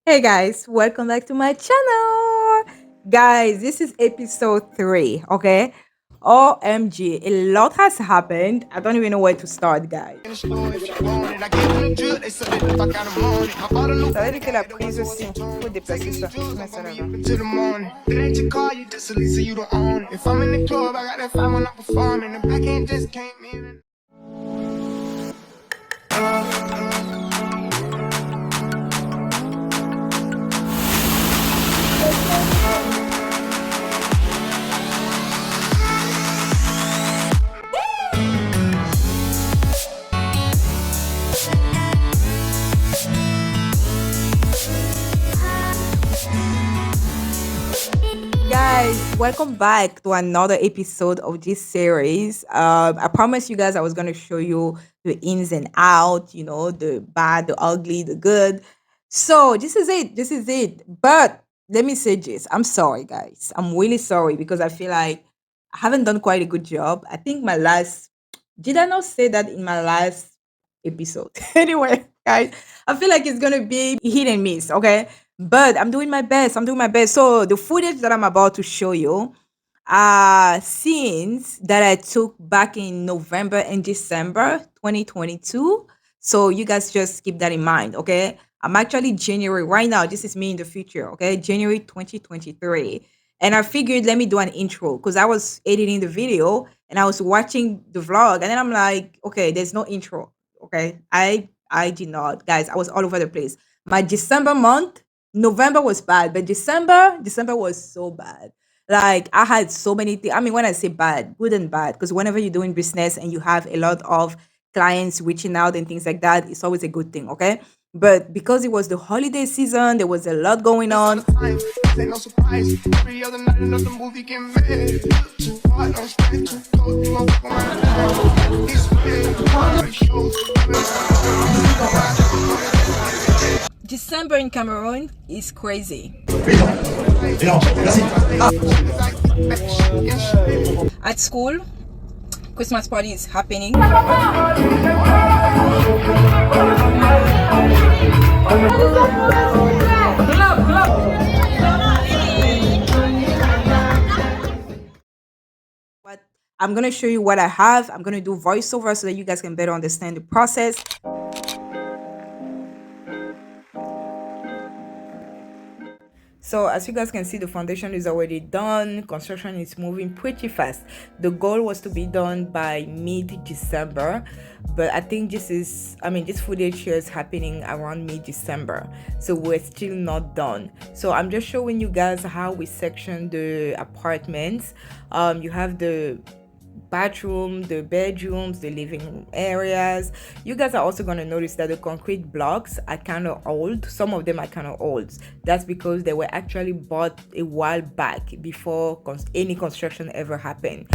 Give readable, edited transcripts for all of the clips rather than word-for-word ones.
Hey guys, welcome back to my channel. Guys, this is episode 3, okay? OMG, a lot has happened. I don't even know where to start, guys. Ça veut dire que la prise aussi, il faut déplacer ça. Je mets ça là-bas. Guys, welcome back to another episode of this series. I promised you guys I was going to show you the ins and out, the bad, the ugly, the good. So this is it. This is it. But let me say this. I'm sorry, guys. I'm really sorry because I feel like I haven't done quite a good job. I think my last, did I not say that in my last episode? Anyway, guys, I feel like it's going to be hit and miss, okay? But I'm doing my best. I'm doing my best. So the footage that I'm about to show you are scenes that I took back in November and December 2022. So you guys just keep that in mind, okay? I'm actually January right now. This is me in the future, okay? January 2023. And I figured let me do an intro because I was editing the video and I was watching the vlog and then I'm like, okay, there's no intro. Okay. I did not. Guys, I was all over the place. My December month, November was bad, but December was so bad. Like I had so many things. I mean, when I say bad, good and bad, because whenever you're doing business and you have a lot of clients reaching out and things like that, it's always a good thing, okay? But because it was the holiday season, there was a lot going on. December in Cameroon is crazy. At school, Christmas party is happening. But I'm gonna show you what I have. I'm gonna do voiceover so that you guys can better understand the process. So as you guys can see, the foundation is already done. Construction is moving pretty fast. The goal was to be done by mid-December, but I think this footage here is happening around mid-December. So we're still not done. So I'm just showing you guys how we section the apartments. You have the bathroom, the bedrooms, the living room areas. You guys are also going to notice that the concrete blocks are kind of old. Some of them are kind of old. That's because they were actually bought a while back before any construction ever happened.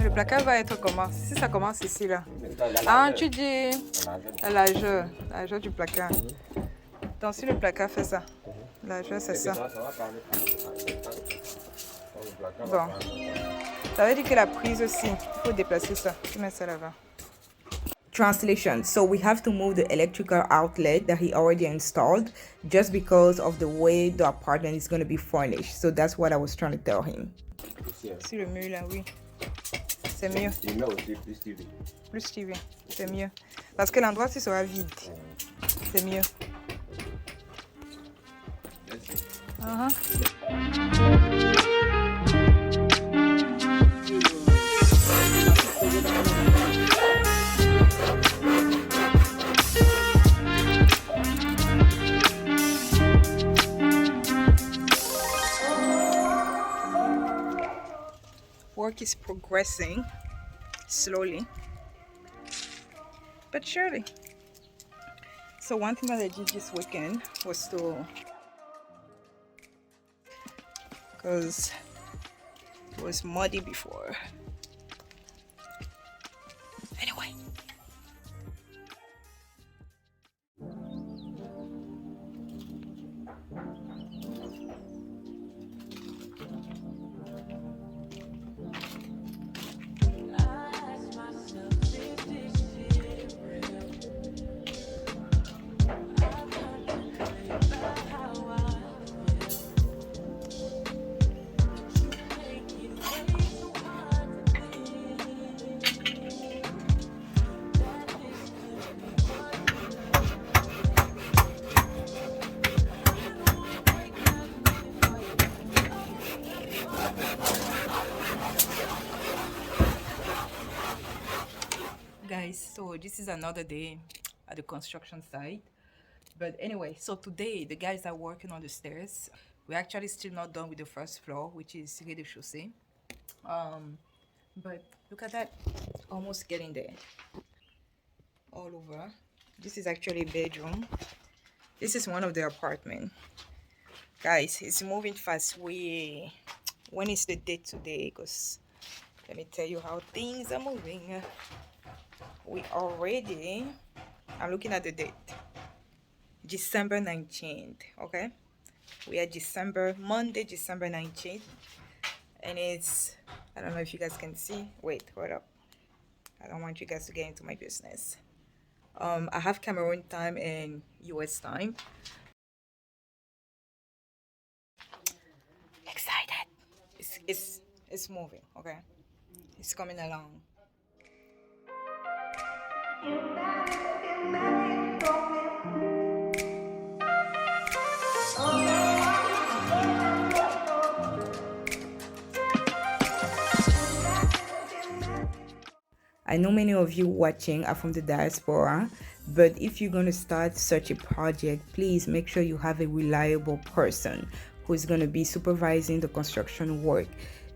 Le placard va être comment? Si ça commence ici, là. Ah, tu dis la largeur du placard. Donc, si le placard fait ça, la largeur, c'est ça. Bon. Ça veut dire que la prise aussi, il faut déplacer ça. Tu mets ça là-bas. Translation. So we have to move the electrical outlet that he already installed just because of the way the apartment is going to be furnished. So that's what I was trying to tell him. Si le mur là, oui. C'est mieux. Plus TV. C'est mieux. Parce que l'endroit ci sera vide. C'est mieux. Work is progressing slowly but surely. So one thing that I did this weekend was to, because it was muddy before. Anyway, guys, so this is another day at the construction site. But anyway, so today the guys are working on the stairs. We're actually still not done with the first floor, which is rez-de-chaussée. Um, but look at that, almost getting there. All over. This is actually a bedroom. This is one of the apartment. Guys, it's moving fast. When is the date today? Because let me tell you how things are moving. We already, I'm looking at the date. December 19th, okay? We are Monday, December 19th. And it's, I don't know if you guys can see. Wait, hold up. I don't want you guys to get into my business. I have Cameroon time and US time. Excited. It's moving, okay? It's coming along. I know many of you watching are from the diaspora, but if you're going to start such a project, please make sure you have a reliable person who is going to be supervising the construction work,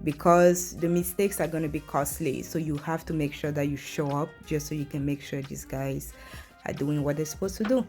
because the mistakes are going to be costly. So you have to make sure that you show up just so you can make sure these guys are doing what they're supposed to do.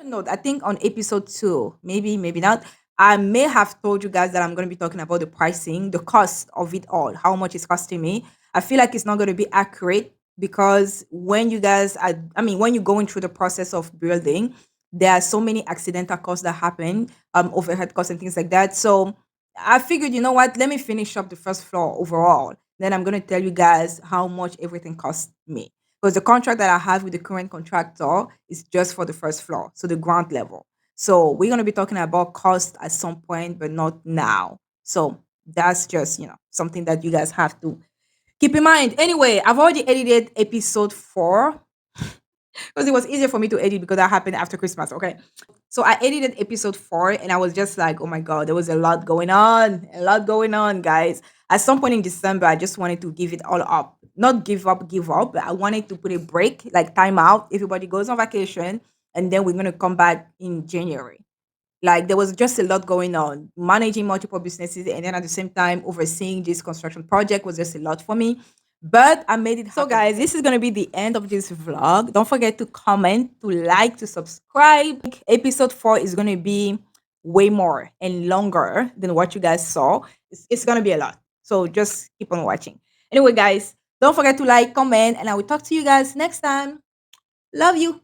Note, I think on episode 2, maybe not. I may have told you guys that I'm going to be talking about the pricing, the cost of it all, how much it's costing me. I feel like it's not going to be accurate because when you guys are, I mean, when you're going through the process of building, there are so many accidental costs that happen, overhead costs and things like that. So I figured, you know what, let me finish up the first floor overall. Then I'm going to tell you guys how much everything cost me, because the contract that I have with the current contractor is just for the first floor, so the ground level. So we're gonna be talking about cost at some point, but not now. So that's just something that you guys have to keep in mind. Anyway, I've already edited episode 4 because it was easier for me to edit because that happened after Christmas. Okay. So I edited episode 4 and I was just like, oh my God, there was a lot going on, guys. At some point in December, I just wanted to give it all up. Not give up, but I wanted to put a break, like time out. Everybody goes on vacation and then we're going to come back in January. Like there was just a lot going on. Managing multiple businesses and then at the same time overseeing this construction project was just a lot for me. But I made it happen. So guys, this is gonna be the end of this vlog. Don't forget to comment, to like, to subscribe. Episode 4 is gonna be way more and longer than what you guys saw. It's gonna be a lot. So just keep on watching. Anyway, guys, don't forget to like, comment, and I will talk to you guys next time. Love you.